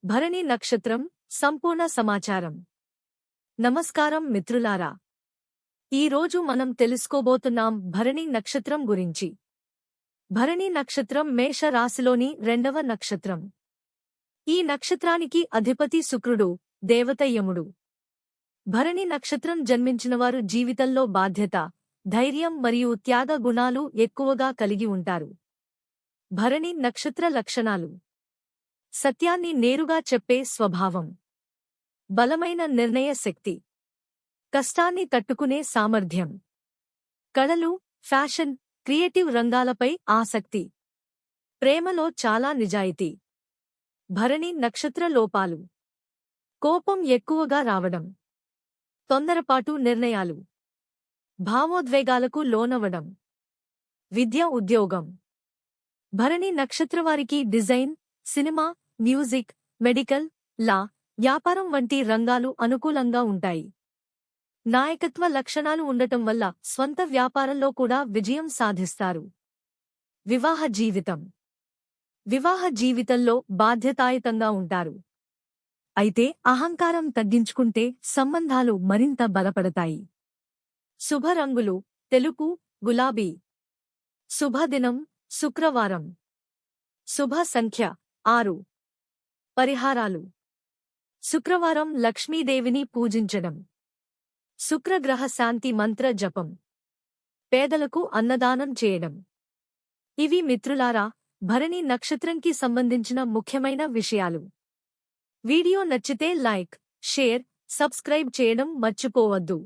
భరణి నక్షత్రం సంపూర్ణ సమాచారం. నమస్కారం మిత్రులారా. ఈరోజు మనం తెలుసుకోబోతున్నాం భరణి నక్షత్రం గురించి. భరణి నక్షత్రం మేష రాశిలోని రెండవ నక్షత్రం. ఈ నక్షత్రానికి అధిపతి శుక్రుడు, దేవత యముడు. భరణి నక్షత్రం జన్మించినవారు జీవితంలో బాధ్యత, ధైర్యం మరియు త్యాగ గుణాలు ఎక్కువగా కలిగి ఉంటారు. భరణి నక్షత్ర లక్షణాలు: సత్యాన్ని నేరుగా చెప్పే స్వభావం, బలమైన నిర్ణయ శక్తి, కష్టాన్ని తట్టుకునే సామర్థ్యం, కళలు, ఫ్యాషన్, క్రియేటివ్ రంగాలపై ఆసక్తి, ప్రేమలో చాలా నిజాయితీ. భరణి నక్షత్ర లోపాలు: కోపం ఎక్కువగా రావడం, తొందరపాటు నిర్ణయాలు, భావోద్వేగాలకు లోనవడం. విద్య, ఉద్యోగం: భరణి నక్షత్రవారికి design, cinema, music, medical, law, వ్యాపారం వంటి రంగాలు అనుకూలంగా ఉంటాయి. నాయకత్వ లక్షణాలు ఉండటం వల్ల స్వంత వ్యాపారంలో కూడా విజయం సాధిస్తారు. వివాహ జీవితం: వివాహ జీవితంలో బాధ్యతాయుతంగా ఉంటారు. అయితే అహంకారం తగ్గించుకుంటే సంబంధాలు మరింత బలపడతాయి. శుభ రంగులు: తెలుపు, గులాబీ. శుభదినం: శుక్రవారం. శుభ సంఖ్య 6. పరిహారాలు: శుక్రవారం లక్ష్మీదేవిని పూజించడం, శుక్రగ్రహ శాంతి మంత్ర జపం, పేదలకు అన్నదానం చేయడం. ఇవి మిత్రులారా భరణి నక్షత్రంకి సంబంధించిన ముఖ్యమైన విషయాలు. వీడియో నచ్చితే లైక్, షేర్, సబ్స్క్రైబ్ చేయడం మర్చిపోవద్దు.